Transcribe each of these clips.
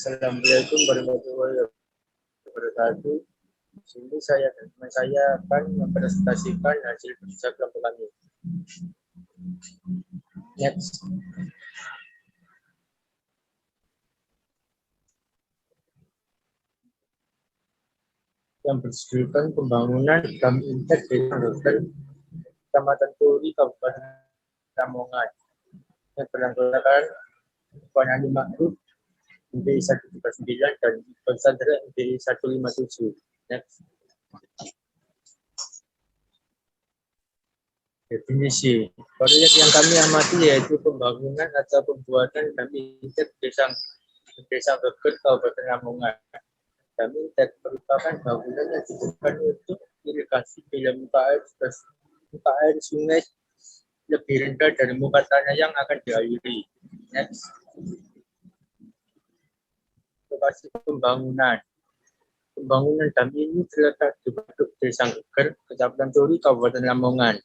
Assalamualaikum warahmatullahi wabarakatuh. Di sini saya dan teman saya akan mempresentasikan hasil kerja kelompok kami. Next. Yang berjudulkan pembangunan Dam Intek Desa Dosen, Kecamatan Turi, Kabupaten Lamongan. Yang beranggotakan Wanani Ma'ruf, MD 139 dan Konsandra MD 157. Next. Definisi proyek yang kami amati yaitu pembangunan atau pembuatan dam intek desa Geger, Kabupaten Lamongan. Dam intek merupakan bangunan yang ditujukan untuk irigasi bila muka air sungai lebih rendah dari muka tanah yang akan diairi. Next. Lokasi pembangunan. Pembangunan dam ini terletak di Waduk Desa Geger, Kecamatan Turi, Kabupaten Lamongan.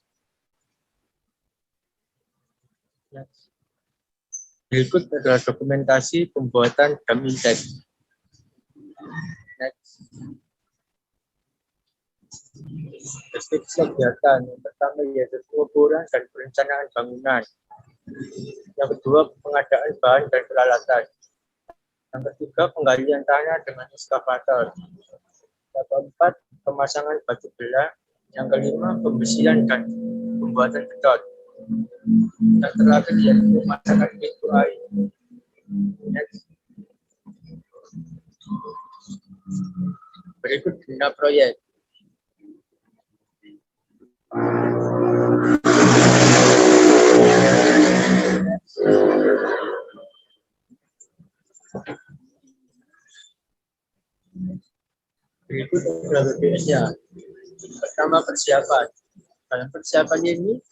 Berikut adalah dokumentasi pembuatan dam intek. Next. Deskripsi kegiatan. Yang pertama yaitu pengukuran dan perencanaan bangunan. Yang kedua, pengadaan bahan dan peralatan. Yang ketiga, penggalian tanah dengan ekskavator. Yang keempat, pemasangan batu belah. Yang kelima, pembersihan dan pembuatan beton. Yang terakhir yaitu pemasangan pintu air. Next. Berikut dana proyek. Berikut adalah BPS-nya. Pertama, persiapan. Dalam persiapan ini,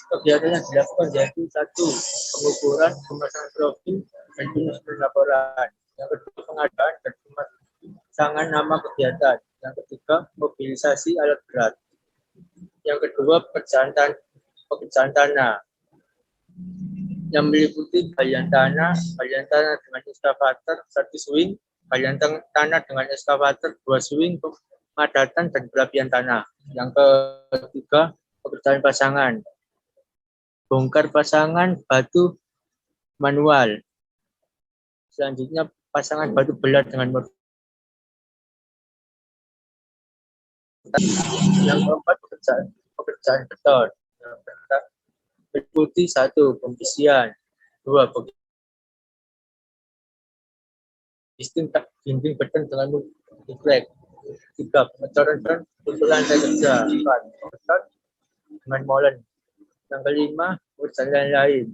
kegiatan yang dilakukan yaitu satu, pengukuran, pemasangan profil, dan penyusunan laporan. Yang kedua, pengadaan dan pemasangan nama kegiatan. Yang ketiga, mobilisasi alat berat. Yang kedua, pekerjaan tanah. Yang meliputi galian tanah dengan ekskavator 1 swing, galian tanah dengan ekskavator 2 swing, pemadatan dan pelapian tanah. Yang ketiga, pekerjaan pasangan. Bongkar pasangan batu manual. Selanjutnya, pasangan batu belah dengan motor. Yang keempat, pekerjaan beton. Meliputi 1, pembersihan, 2, dinding beton dengan multiplek, 3, pengecoran dan tutulan lantai kerja, 4, beton dengan molen. Yang kelima, pekerjaan lain,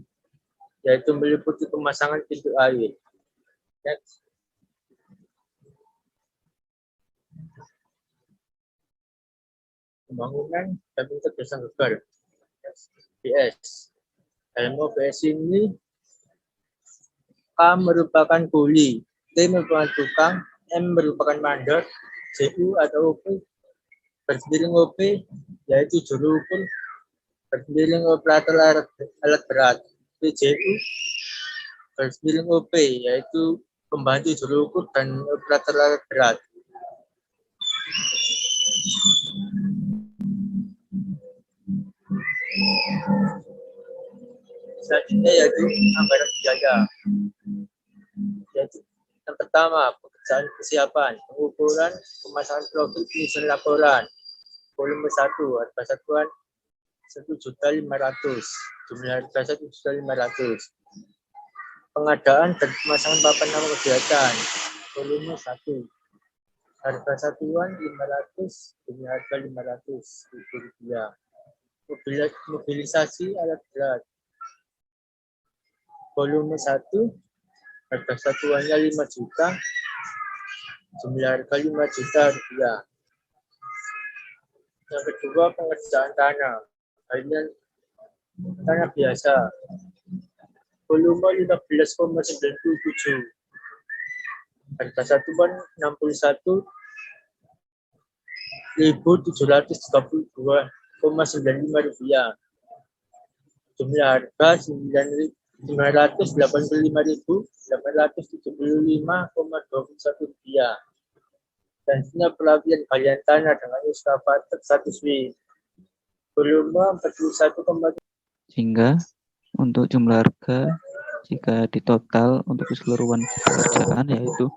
yaitu meliputi pemasangan pintu air. Next. Pembangunan dam intek Desa Geger. PS. Dalam OPS ini, K merupakan kuli, T merupakan tukang, M merupakan mandor, JU atau OP, bersembiring OP, yaitu juru ukur, bersembiring operator alat berat, PJU, bersembiring OP, yaitu pembantu juru ukur dan operator alat berat. Selanjutnya yaitu anggaran biaya. Yaitu yang pertama, pekerjaan persiapan, pengukuran, pemasangan profil, penyusunan laporan. Volume 1, harga satuan 1.500.000, jumlah harga 1.500.000. Pengadaan dan pemasangan papan nama kegiatan. Volume 1, harga satuan 500, jumlah harga 500.000 rupiah. Mobilisasi alat berat. Volume 1, harga satuannya 5 juta, jumlah harga 5 juta rupiah. Yang kedua, pengerjaan tanah. Hanya tanah biasa. Volume 15,97. Harga satuan 61.732,95 rupiah. Jumlah harga 9 Rp985.875.21 dan pelabuhan Galian Tanah dengan eskavator 100W. Volume 41,7. Sehingga untuk jumlah harga jika ditotal untuk keseluruhan pekerjaan yaitu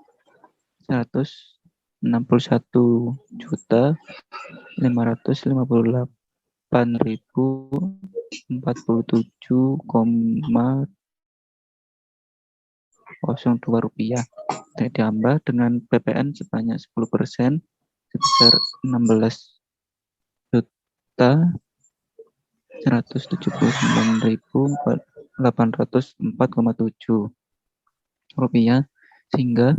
161.558.047,02 rupiah. Ditambah dengan PPN sebanyak 10% sebesar 16.179.804,7 rupiah, sehingga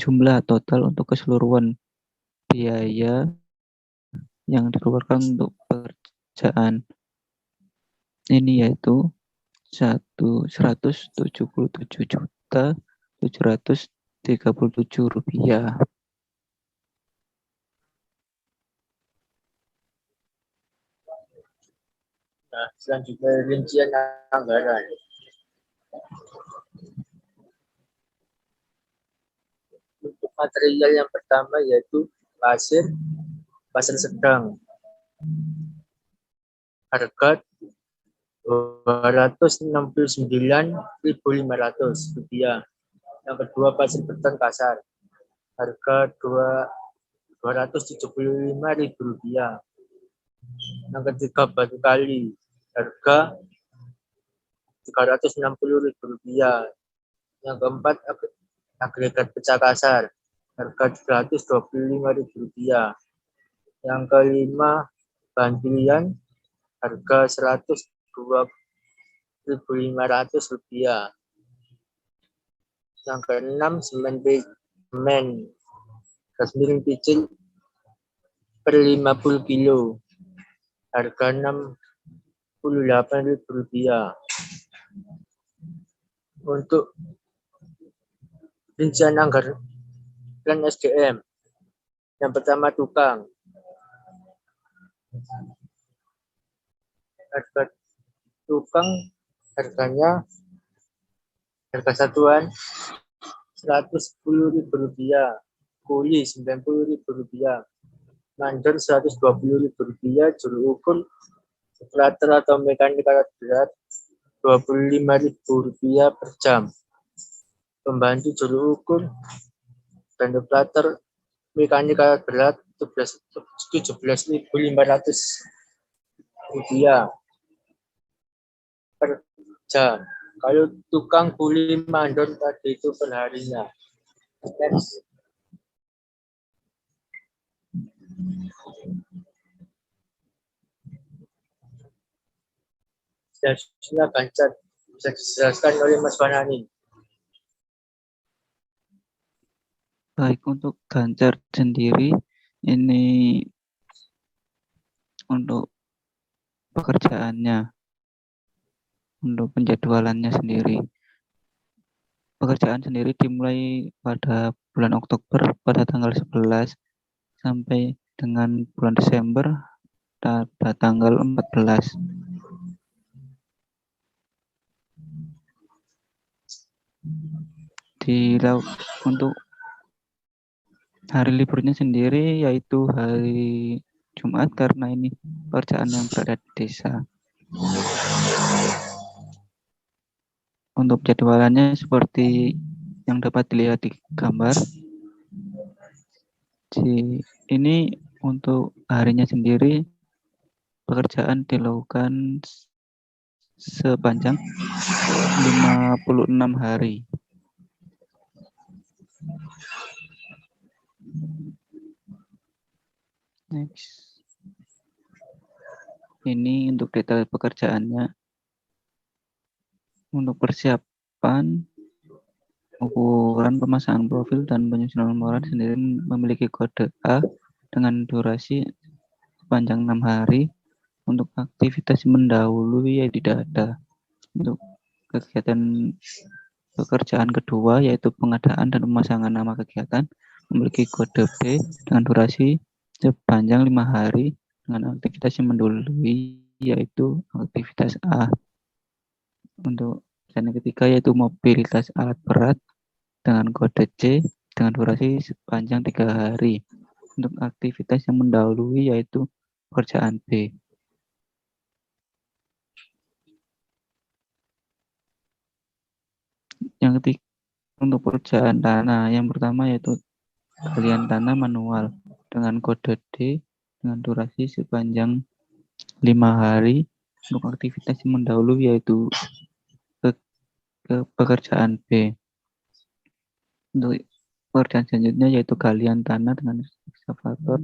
jumlah total untuk keseluruhan biaya yang dikeluarkan untuk pekerjaan ini yaitu 177.737 rupiah. Nah, selanjutnya rincian anggaran. Untuk material yang pertama yaitu pasir sedang. Harga Rp269.500. Yang kedua pasir beton kasar. Harga Rp275.000. Yang ketiga batu kali. Harga Rp360.000. Yang keempat agregat pecah kasar. Harga Rp325.000. Yang kelima bahan pilihan. Harga Rp102.500. Yang keenam semen gas miring picil per 50 kilo. Harga Rp68.000. Untuk rincian anggaran SDM. Yang pertama tukang. Harga tukang harga satuan Rp110.000, kuli Rp90.000, mandor Rp120.000, juru ukur operator atau mekanik alat berat Rp25.000 per jam, pembantu juru ukur dan operator mekanik alat berat Rp17.500 per jam. Kalau tukang kuli mandor tadi itu perharinya. Next. Silakan Chat, bisa dijelaskan oleh Mas Fanani. Baik, untuk Ganjar sendiri ini untuk pekerjaannya, untuk penjadwalannya sendiri. Pekerjaan sendiri dimulai pada bulan Oktober pada tanggal 11 sampai dengan bulan Desember pada tanggal 14. Untuk hari liburnya sendiri yaitu hari Jumat karena ini pekerjaan yang berada di desa. Untuk jadwalannya seperti yang dapat dilihat di gambar. Ini untuk harinya sendiri pekerjaan dilakukan sepanjang 56 hari. Next. Ini untuk detail pekerjaannya. Untuk persiapan ukuran pemasangan profil dan penyusunan laporan sendiri memiliki kode A dengan durasi sepanjang 6 hari. Untuk aktivitas mendahului tidak ada. Untuk kegiatan pekerjaan kedua yaitu pengadaan dan pemasangan nama kegiatan memiliki kode B dengan durasi sepanjang 5 hari dengan aktivitas yang mendahului yaitu aktivitas A. Untuk Dan yang ketiga yaitu mobilitas alat berat dengan kode C dengan durasi sepanjang 3 hari. Untuk aktivitas yang mendahului yaitu pekerjaan B. Yang ketiga untuk pekerjaan tanah, yang pertama yaitu galian tanah manual dengan kode D dengan durasi sepanjang 5 hari. Untuk aktivitas yang mendahului yaitu pekerjaan B. Untuk pekerjaan selanjutnya yaitu galian tanah dengan ekskavator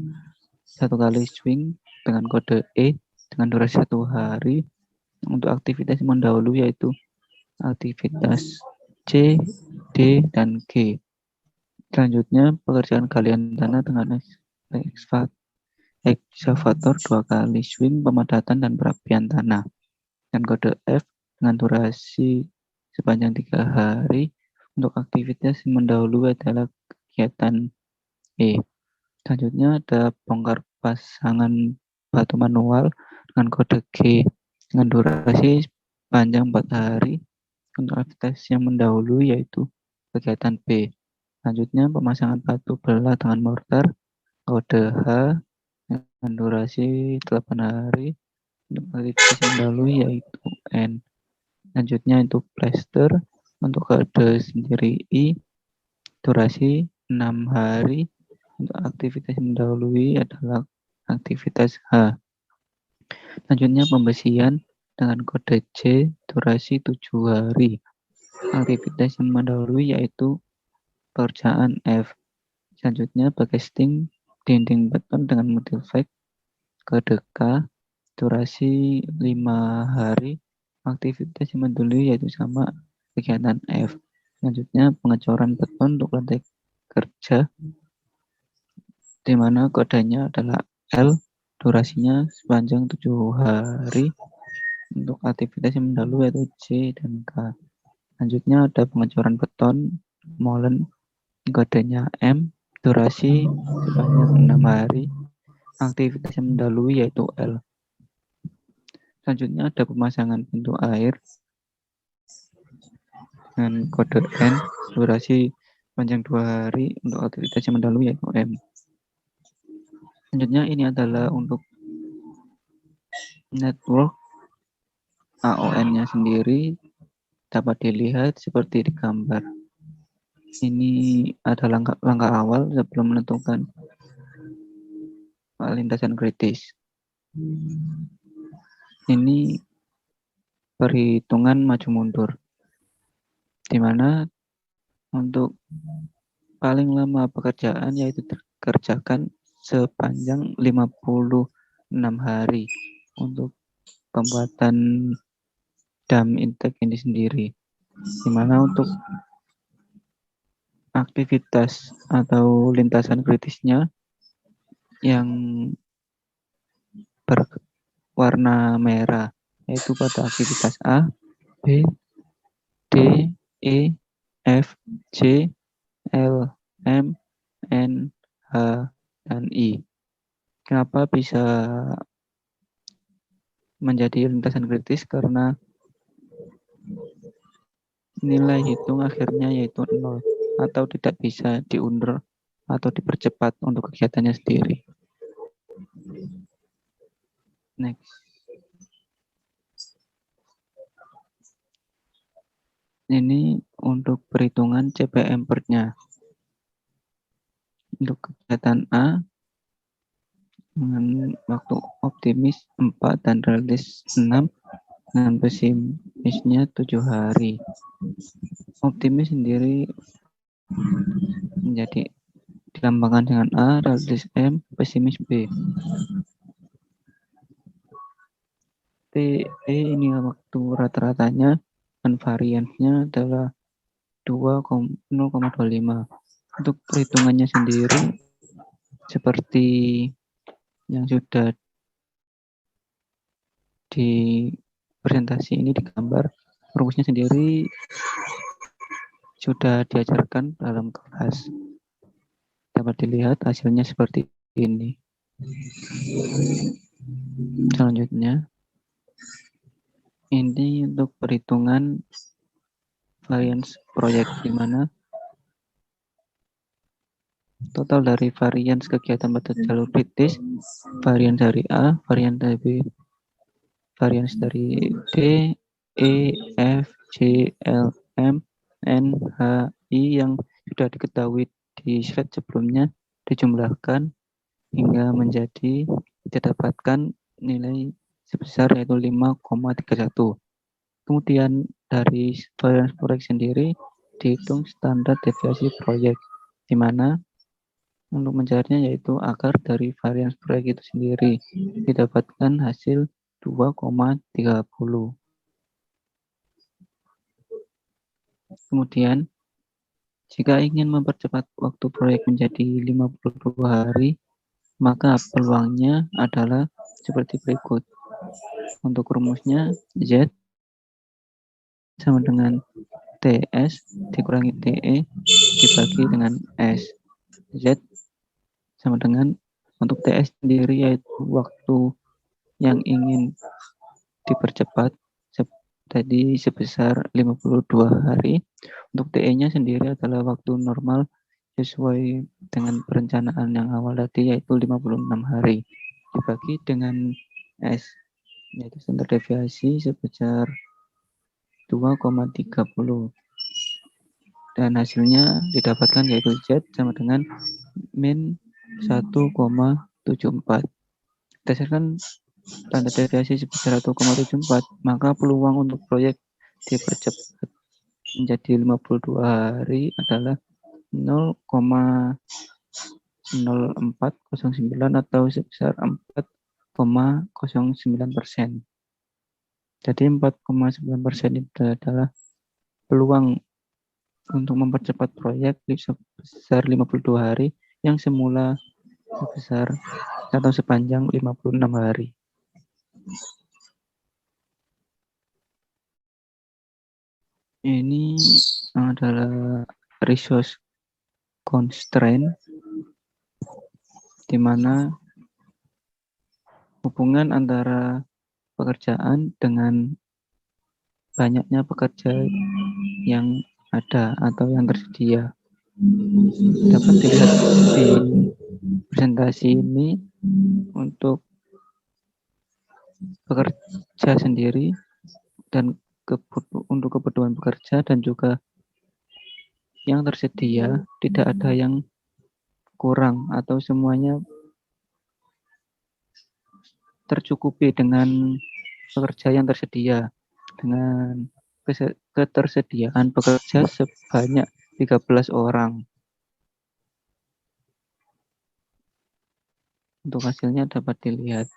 1 kali swing dengan kode E dengan durasi 1 hari. Untuk aktivitas yang mendahului yaitu aktivitas C, D, dan G. Selanjutnya pekerjaan galian tanah dengan ekskavator 2 kali swing pemadatan dan perapian tanah. Dan kode F dengan durasi sepanjang 3 hari. Untuk aktivitas yang mendahului adalah kegiatan E. Selanjutnya ada bongkar pasangan batu manual dengan kode G dengan durasi panjang 4 hari. Untuk aktivitas yang mendahului yaitu kegiatan B. Selanjutnya pemasangan batu belah dengan mortar kode H dengan durasi 8 hari. Untuk aktivitas yang mendahului yaitu N. Selanjutnya itu plaster untuk kode sendiri I durasi 6 hari. Untuk aktivitas yang mendahului adalah aktivitas H. Selanjutnya pembesian dengan kode C durasi 7 hari. Aktivitas yang mendahului yaitu pekerjaan F. Selanjutnya casting dinding beton dengan model fake kode K durasi 5 hari. Aktivitas yang mendahului yaitu sama kegiatan F. Selanjutnya pengecoran beton untuk lantai kerja di mana kodenya adalah L, durasinya sepanjang 7 hari. Untuk aktivitas yang mendahului yaitu C dan K. Selanjutnya ada pengecoran beton molen, kodenya M, durasi sepanjang 6 hari. Aktivitas yang mendahului yaitu L. Selanjutnya ada pemasangan pintu air dengan kode N, durasi panjang 2 hari. Untuk aktivitas yang mendahului yaitu M. Selanjutnya ini adalah untuk network AON-nya sendiri dapat dilihat seperti di gambar. Ini adalah langkah awal sebelum menentukan lintasan kritis. Ini perhitungan maju mundur, di mana untuk paling lama pekerjaan yaitu dikerjakan sepanjang 56 hari untuk pembuatan dam intake ini sendiri, di mana untuk aktivitas atau lintasan kritisnya yang berwarna merah yaitu pada aktivitas A, B, D, E, F, G, L, M, N, H, dan I. Kenapa bisa menjadi lintasan kritis? Karena nilai hitung akhirnya yaitu 0 atau tidak bisa diundur atau dipercepat untuk kegiatannya sendiri. Next. Ini untuk perhitungan CPM per-nya. Untuk kegiatan A dengan waktu optimis 4 dan realistis 6 dengan pesimisnya 7 hari. Optimis sendiri menjadi dilambangkan dengan A, realistis M, pesimis B. TE ini waktu rata-ratanya dan variannya adalah 0,25. Untuk perhitungannya sendiri seperti yang sudah di presentasi ini di gambar, rumusnya sendiri sudah diajarkan dalam kelas. Dapat dilihat hasilnya seperti ini. Selanjutnya, ini untuk perhitungan variance project, di mana total dari variance kegiatan pada jalur kritis, variance dari A, variance dari B, variance dari D, E, F, G, L, M, N, H, I yang sudah diketahui di slide sebelumnya dijumlahkan hingga menjadi didapatkan nilai sebesar yaitu 5,31. Kemudian dari variance proyek sendiri dihitung standar deviasi proyek, di mana untuk mencarinya yaitu akar dari variance proyek itu sendiri didapatkan hasil 2,30. Kemudian jika ingin mempercepat waktu proyek menjadi 52 hari, maka peluangnya adalah seperti berikut. Untuk rumusnya, Z sama dengan TS dikurangi TE dibagi dengan S. Z sama dengan untuk TS sendiri yaitu waktu yang ingin dipercepat tadi sebesar 52 hari. Untuk TE-nya sendiri adalah waktu normal sesuai dengan perencanaan yang awal tadi yaitu 56 hari dibagi dengan S yaitu standar deviasi sebesar 2,30 dan hasilnya didapatkan yaitu Z sama dengan min 1,74. Berdasarkan standar deviasi sebesar 1,74, maka peluang untuk proyek dipercepat menjadi 52 hari adalah 0,0409 atau sebesar 4,09%. Jadi 4,9% itu adalah peluang untuk mempercepat proyek sebesar 52 hari yang semula sebesar atau sepanjang 56 hari. Ini adalah resource constraint di mana hubungan antara pekerjaan dengan banyaknya pekerja yang ada atau yang tersedia. Dapat dilihat di presentasi ini untuk pekerja sendiri dan untuk kebutuhan pekerja dan juga yang tersedia tidak ada yang kurang atau semuanya tercukupi dengan pekerja yang tersedia dengan ketersediaan pekerja sebanyak 13 orang. Untuk hasilnya dapat dilihat.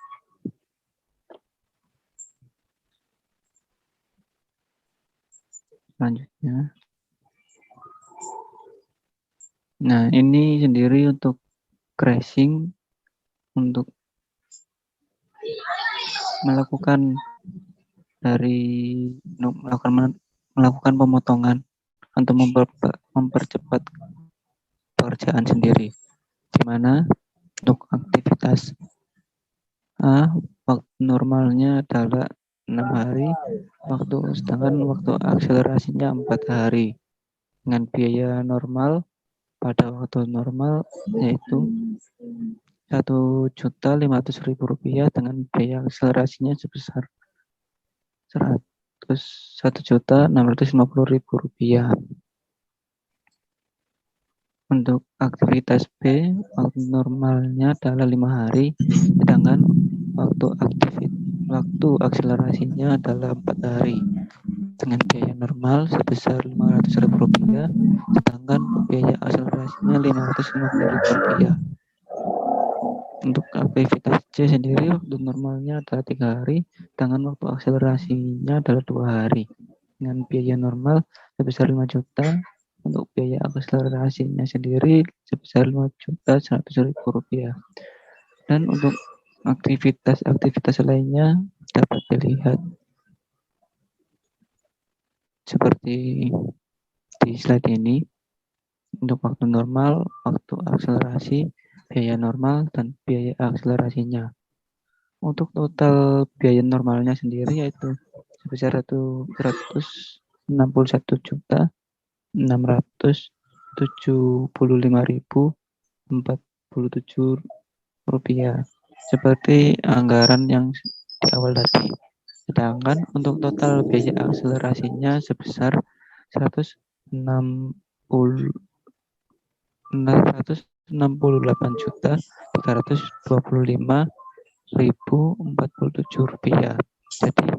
Selanjutnya. Nah, ini sendiri untuk crashing untuk melakukan melakukan pemotongan untuk mempercepat pekerjaan sendiri, di mana untuk aktivitas A waktu normalnya adalah 6 hari, sedangkan waktu akselerasinya 4 hari dengan biaya normal pada waktu normal yaitu Rp1.500.000 dengan biaya akselerasinya sebesar Rp1.650.000. Untuk aktivitas B, waktu normalnya adalah 5 hari, sedangkan waktu akselerasinya adalah 4 hari dengan biaya normal sebesar Rp500.000, sedangkan biaya akselerasinya Rp550.000. Untuk aktivitas C sendiri, waktu normalnya adalah 3 hari, sedangkan waktu akselerasinya adalah 2 hari dengan biaya normal sebesar 5 juta. Untuk biaya akselerasinya sendiri sebesar Rp5.100.000. Dan untuk aktivitas lainnya dapat dilihat seperti di slide ini. Untuk waktu normal, waktu akselerasi, biaya normal, dan biaya akselerasinya. Untuk total biaya normalnya sendiri yaitu sebesar Rp100 rupiah, seperti anggaran yang di awal tadi. Sedangkan untuk total biaya akselerasinya sebesar 168.325.047 rupiah. Jadi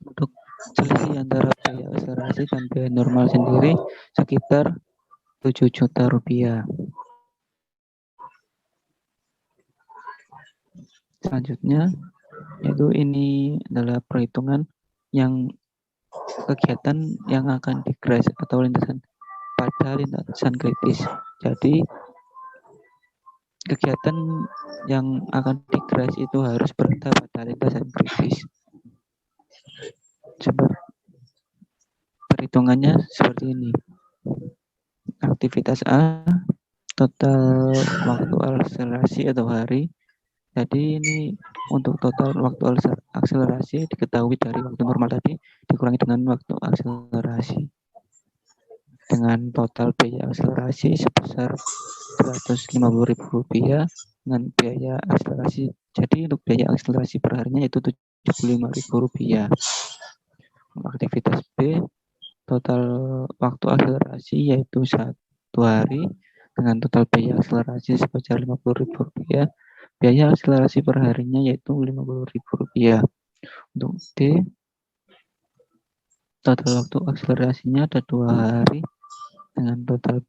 untuk selisih antara biaya akselerasi dan biaya normal sendiri sekitar 7 juta rupiah. Selanjutnya, yaitu ini adalah perhitungan yang kegiatan yang akan digres atau lintasan pada lintasan kritis. Jadi kegiatan yang akan digres itu harus berada pada lintasan kritis. Perhitungannya seperti ini. Aktivitas A, total waktu akselerasi atau hari. Jadi ini untuk total waktu akselerasi diketahui dari waktu normal tadi dikurangi dengan waktu akselerasi. Dengan total biaya akselerasi sebesar Rp150.000 dengan biaya akselerasi. Jadi untuk biaya akselerasi per harinya itu Rp75.000. Aktivitas B, total waktu akselerasi yaitu 1 hari dengan total biaya akselerasi sebesar Rp50.000. Biaya akselerasi per harinya yaitu Rp50.000. Untuk D, total waktu akselerasinya ada 2 hari dengan total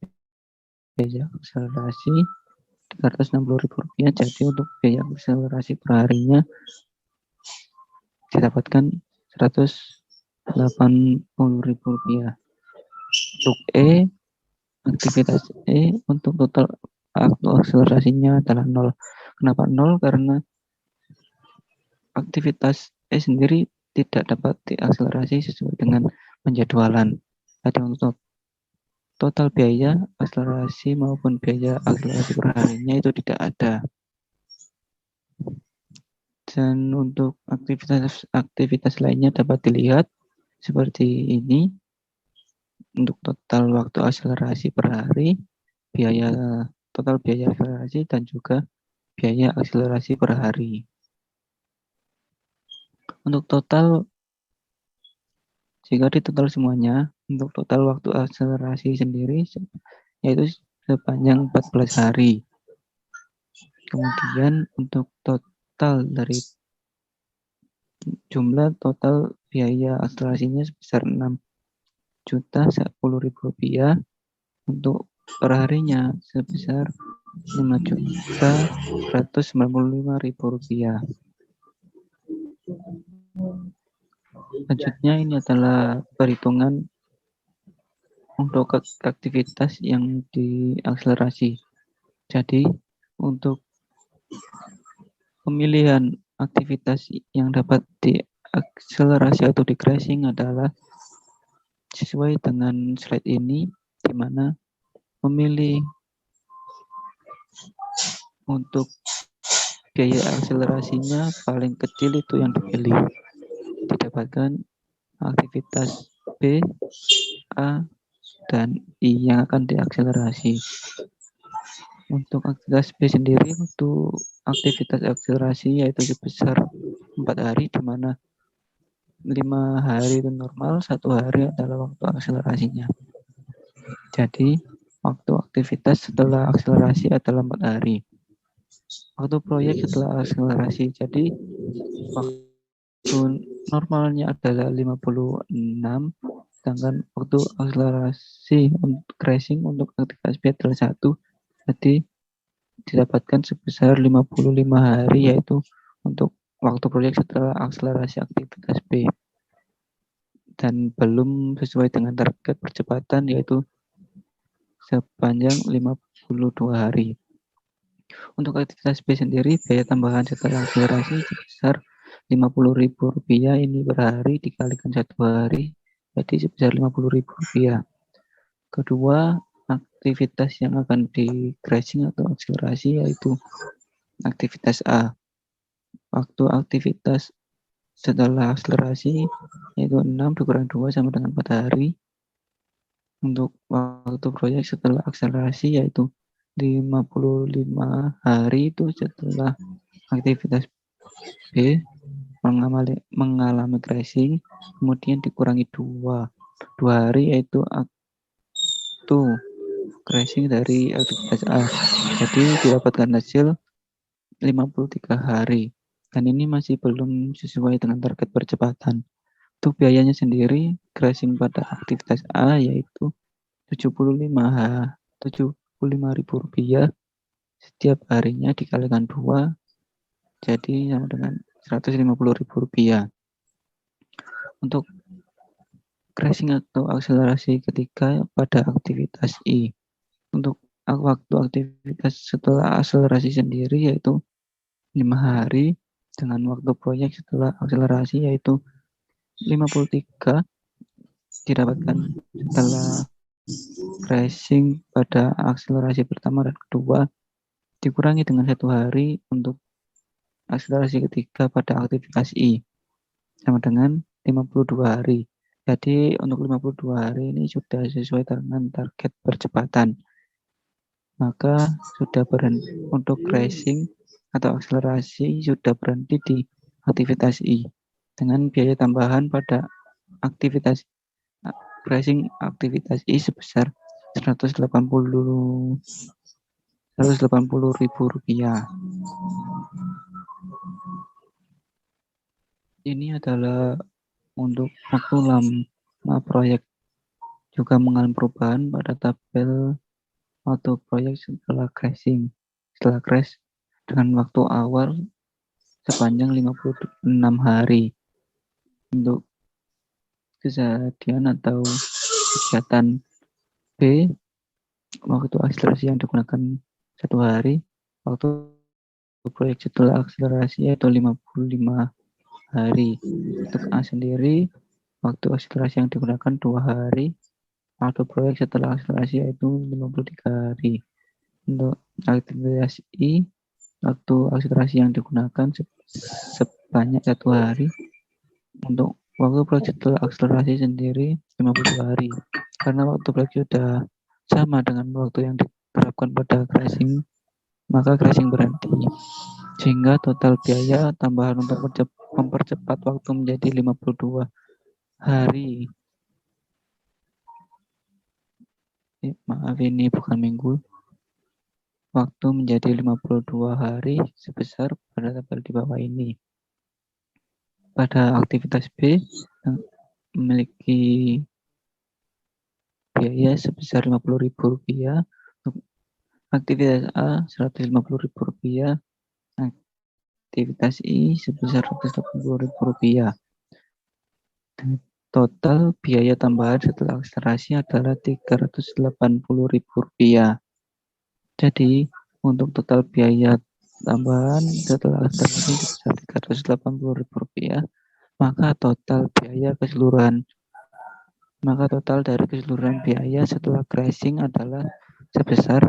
biaya akselerasi Rp360.000. Jadi untuk biaya akselerasi per harinya didapatkan Rp180.000. Untuk E, aktivitas E untuk total waktu akselerasinya adalah 0. Kenapa 0? Karena aktivitas E sendiri tidak dapat diakselerasi sesuai dengan penjadwalan. Ada untuk total biaya akselerasi maupun biaya akselerasi per harinya itu tidak ada. Dan untuk aktivitas lainnya dapat dilihat seperti ini. Untuk total waktu akselerasi per hari, total biaya akselerasi dan juga biaya akselerasi per hari. Untuk total, jika ditotal semuanya, untuk total waktu akselerasi sendiri yaitu sepanjang 14 hari. Kemudian untuk total dari jumlah total biaya akselerasinya sebesar Rp6.010.000. Untuk per harinya sebesar Rp5.195.000. Selanjutnya ini adalah perhitungan untuk aktivitas yang diakselerasi. Jadi untuk pemilihan aktivitas yang dapat diakselerasi atau di-crashing adalah sesuai dengan slide ini, di mana memilih untuk biaya akselerasinya paling kecil itu yang dipilih. Didapatkan aktivitas B, A, dan I yang akan diakselerasi. Untuk aktivitas B sendiri, untuk aktivitas akselerasi yaitu sebesar 4 hari, di mana 5 hari itu normal, 1 hari adalah waktu akselerasinya. Jadi, waktu aktivitas setelah akselerasi adalah 4 hari. Waktu proyek setelah akselerasi, jadi waktu normalnya adalah 56, sedangkan waktu akselerasi untuk crashing untuk aktivitas B adalah 1, jadi didapatkan sebesar 55 hari, yaitu untuk waktu proyek setelah akselerasi aktivitas B. Dan belum sesuai dengan target percepatan, yaitu sepanjang 52 hari. Untuk aktivitas B sendiri, biaya tambahan setelah akselerasi sebesar Rp50.000 ini per hari dikalikan 1 hari, jadi sebesar Rp50.000. Kedua, aktivitas yang akan di crashing atau akselerasi yaitu aktivitas A. Waktu aktivitas setelah akselerasi yaitu 6 dikurang 2 sama dengan 4 hari. Untuk waktu proyek setelah akselerasi yaitu 55 hari itu setelah aktivitas B mengalami crashing, kemudian dikurangi 2 hari yaitu waktu crashing dari aktivitas A. Jadi didapatkan hasil 53 hari. Dan ini masih belum sesuai dengan target percepatan. Untuk biayanya sendiri, crashing pada aktivitas A yaitu 75.000 rupiah setiap harinya dikalikan 2 jadi sama dengan 150.000 rupiah. Untuk crashing atau akselerasi ketiga pada aktivitas I. Untuk waktu aktivitas setelah akselerasi sendiri yaitu 5 hari dengan waktu proyek setelah akselerasi yaitu 53 didapatkan setelah crashing pada akselerasi pertama dan kedua dikurangi dengan 1 hari untuk akselerasi ketiga pada aktivitas I sama dengan 52 hari. Jadi untuk 52 hari ini sudah sesuai dengan target percepatan. Maka sudah berhenti untuk crashing atau akselerasi sudah berhenti di aktivitas I dengan biaya tambahan pada aktivitas crashing aktivitas I sebesar 180.000 rupiah. Ini adalah untuk waktu lama proyek, juga mengalami perubahan pada tabel waktu proyek setelah crashing. Setelah crash dengan waktu awal sepanjang 56 hari. Untuk kejadian atau kegiatan B, waktu akselerasi yang digunakan 1 hari, waktu proyek setelah akselerasi yaitu 55 hari. Untuk A sendiri, waktu akselerasi yang digunakan 2 hari, waktu proyek setelah akselerasi yaitu 53 hari. Untuk aktivitas I, waktu akselerasi yang digunakan sebanyak 1 hari. Untuk waktu proyek setelah akselerasi sendiri 52 hari. Karena waktu proyek sudah sama dengan waktu yang diterapkan pada crashing, maka crashing berhenti. Sehingga total biaya tambahan untuk mempercepat waktu menjadi 52 hari. Maaf, ini bukan minggu. Waktu menjadi 52 hari sebesar pada tabel di bawah ini. Pada aktivitas B memiliki biaya sebesar 50.000 rupiah. Untuk aktivitas A 150.000 rupiah. Aktivitas I sebesar 180.000 rupiah. Total biaya tambahan setelah akselerasi adalah 380.000 rupiah. Jadi untuk total biaya tambahan setelah akselerasi sebesar 380.000 rupiah, maka total dari keseluruhan biaya setelah crashing adalah sebesar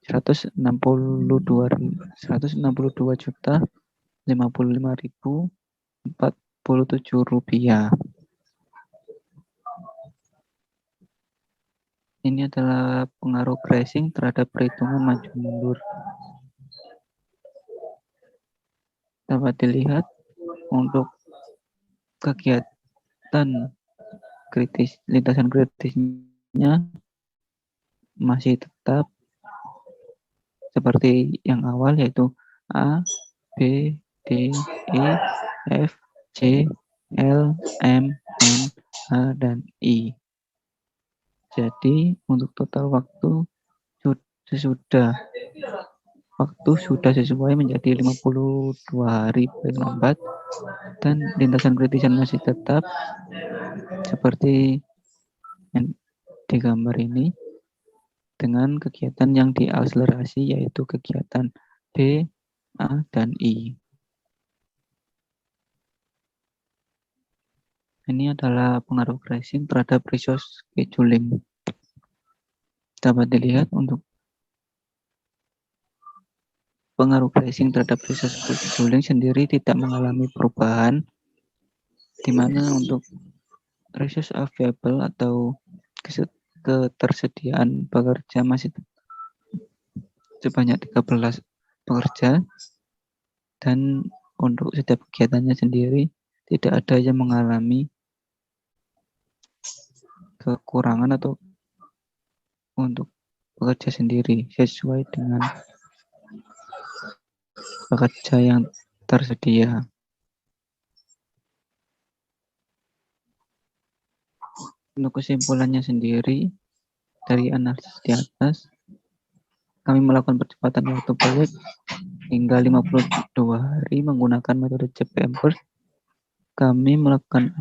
162.055.047 rupiah. Ini adalah pengaruh crashing terhadap perhitungan maju mundur. Dapat dilihat untuk kegiatan lintasan kritisnya masih tetap seperti yang awal yaitu A, B, D, E, F, C, L, M, N, H, dan I. Jadi untuk total waktu sudah sesuai menjadi 52 hari paling lambat dan lintasan kritisan masih tetap seperti yang di gambar ini dengan kegiatan yang diakselerasi yaitu kegiatan B, A, dan I. Ini adalah pengaruh crashing terhadap resource scheduling. Dapat dilihat untuk pengaruh crashing terhadap resource scheduling sendiri tidak mengalami perubahan di mana untuk resource available atau ketersediaan pekerja masih sebanyak 13 pekerja, dan untuk setiap kegiatannya sendiri tidak ada yang mengalami kekurangan atau untuk pekerja sendiri sesuai dengan pekerja yang tersedia. Untuk kesimpulannya sendiri, dari analisis di atas, kami melakukan percepatan waktu proyek hingga 52 hari menggunakan metode CPM First. Kami melakukan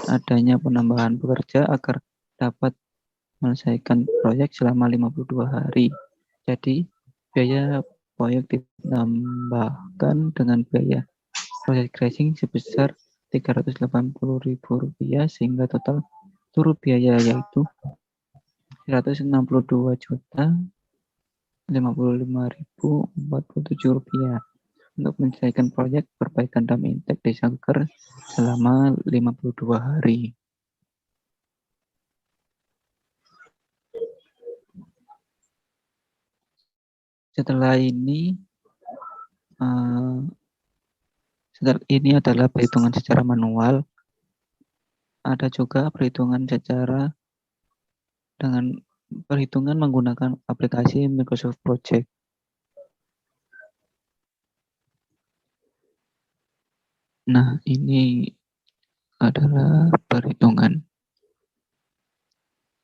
adanya penambahan pekerja agar dapat menyelesaikan proyek selama 52 hari. Jadi, biaya proyek ditambahkan dengan biaya proses crashing sebesar Rp380.000 sehingga total seluruh biaya yaitu Rp162.055.047 untuk menyelesaikan proyek perbaikan dam intake di Sangker selama 52 hari. Setelah ini adalah perhitungan secara manual. Ada juga perhitungan secara dengan perhitungan menggunakan aplikasi Microsoft Project. Nah, ini adalah perhitungan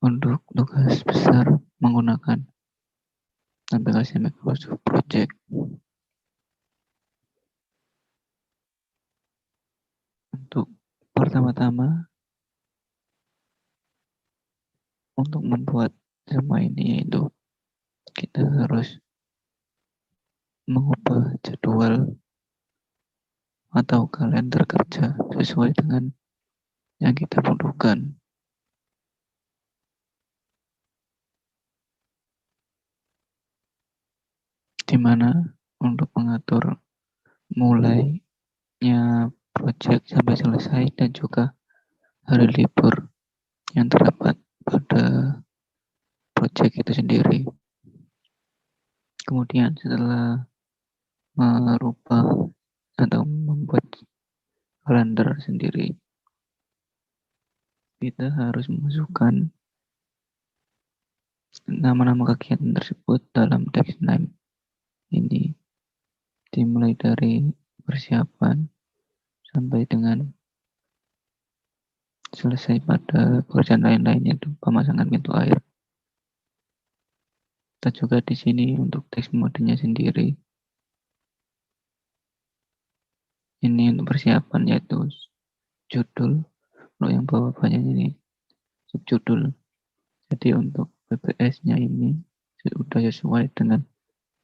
untuk tugas besar menggunakan aplikasi Microsoft Project. Untuk pertama-tama, untuk membuat semua ini yaitu kita harus mengubah jadwal atau kalender kerja sesuai dengan yang kita butuhkan. Di mana untuk mengatur mulainya proyek sampai selesai dan juga hari libur yang terdapat pada proyek itu sendiri. Kemudian setelah merubah atau membuat kalender sendiri, kita harus memasukkan nama-nama kegiatan tersebut dalam text name ini, dimulai dari persiapan sampai dengan selesai pada pekerjaan lain-lain yaitu pemasangan pintu air. Kita juga di sini untuk teks modenya sendiri. Ini untuk persiapan yaitu judul, kalau yang bawah-bawahnya ini subjudul. Jadi untuk PPS-nya ini sudah sesuai dengan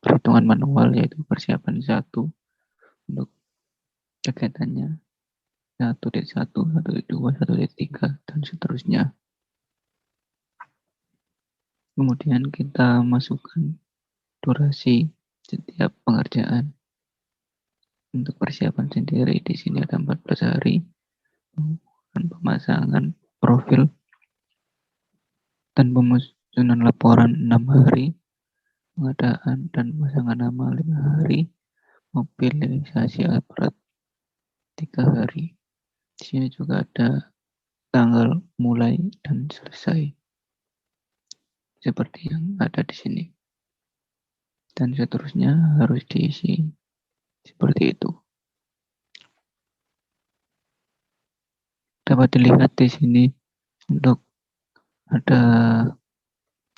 perhitungan manual yaitu persiapan 1 untuk kegiatannya 1.1, 1.2, 1.3 dan seterusnya. Kemudian kita masukkan durasi setiap pengerjaan. Untuk persiapan sendiri di sini ada 14 hari, dan pemasangan profil dan penyusunan laporan 6 hari, pengadaan dan pemasangan nama 5 hari, mobilisasi aparat 3 hari. Di sini juga ada tanggal mulai dan selesai seperti yang ada di sini. Dan seterusnya harus diisi seperti itu. Dapat dilihat di sini untuk ada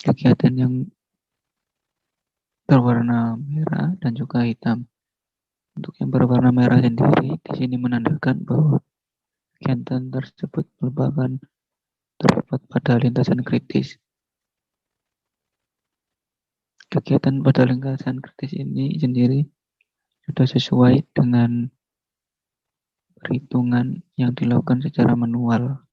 kegiatan yang berwarna merah dan juga hitam. Untuk yang berwarna merah sendiri di sini menandakan bahwa kegiatan tersebut merupakan terdapat pada lintasan kritis. Kegiatan pada lintasan kritis ini sendiri sudah sesuai dengan perhitungan yang dilakukan secara manual.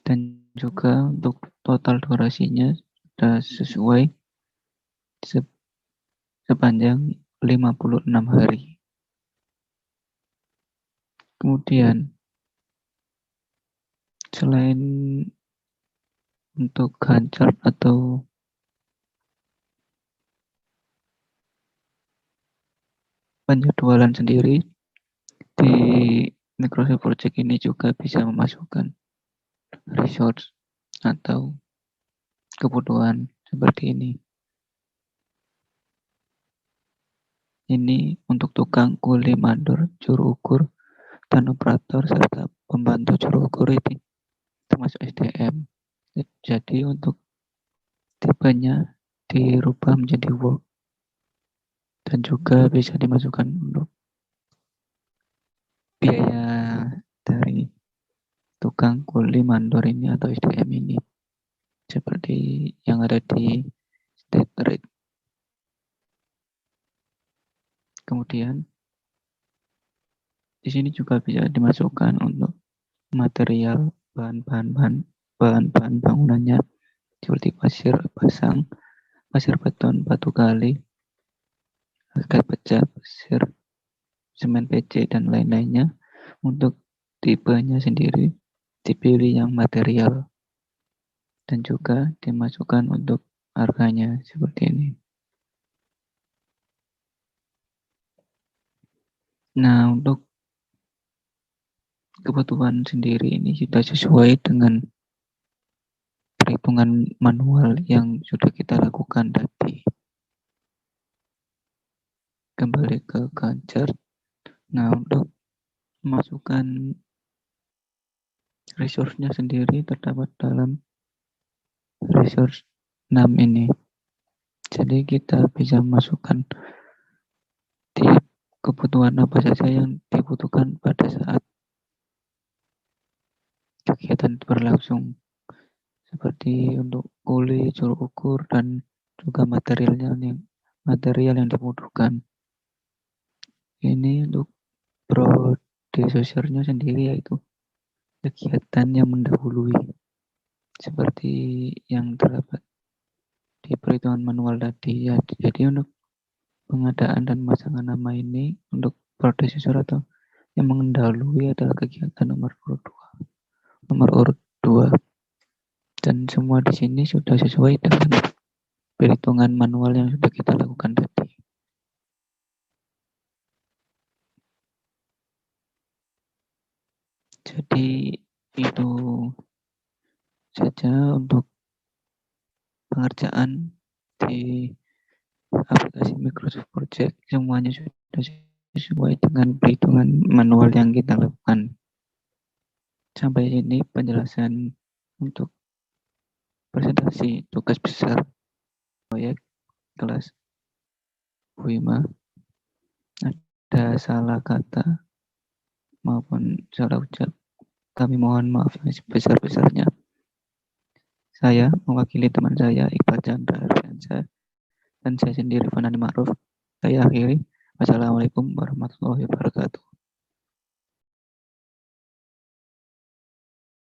Dan juga untuk total durasinya sudah sesuai sepanjang 56 hari. Kemudian, selain untuk Gantt chart atau penjadwalan sendiri, di Microsoft Project ini juga bisa memasukkan resource atau kebutuhan seperti ini. Ini untuk tukang, kuli, mandor, juru ukur, dan operator, serta pembantu juru ukur ini termasuk SDM. Jadi untuk tipenya dirubah menjadi work dan juga bisa dimasukkan untuk biaya dari tukang, kuli, mandor ini atau SDM ini seperti yang ada di state rate. Kemudian di sini juga bisa dimasukkan untuk material bahan-bahan bangunannya seperti pasir pasang, pasir beton, batu kali, gas pecah, pasir, semen PC, dan lain-lainnya. Untuk tipenya sendiri dipilih yang material dan juga dimasukkan untuk harganya seperti ini. Nah, untuk kebutuhan sendiri ini sudah sesuai dengan perhitungan manual yang sudah kita lakukan tadi. Kembali ke Gantt chart. Nah, untuk memasukkan resource-nya sendiri terdapat dalam resource 6 ini. Jadi kita bisa masukkan di kebutuhan apa saja yang dibutuhkan pada saat kegiatan berlangsung, seperti untuk kuli, juru ukur, dan juga material yang dibutuhkan. Ini untuk predecessor-nya sendiri, yaitu kegiatan yang mendahului, seperti yang terdapat di perhitungan manual tadi. Ya, jadi untuk pengadaan dan pemasangan nama ini untuk predecessor atau yang mendahului adalah kegiatan nomor urut 2. Dan semua di sini sudah sesuai dengan perhitungan manual yang sudah kita lakukan tadi. Jadi itu saja untuk pengerjaan di aplikasi Microsoft Project. Semuanya sudah sesuai dengan perhitungan manual yang kita lakukan. Sampai sini penjelasan untuk presentasi tugas besar proyek kelas U5. Ada salah kata maupun salah ucap, kami mohon maaf yang sebesar-besarnya. Saya mewakili teman saya Iqbal Chandra Arfiansyah dan saya sendiri Fanani Ma'ruf. Saya akhiri. Wassalamualaikum warahmatullahi wabarakatuh.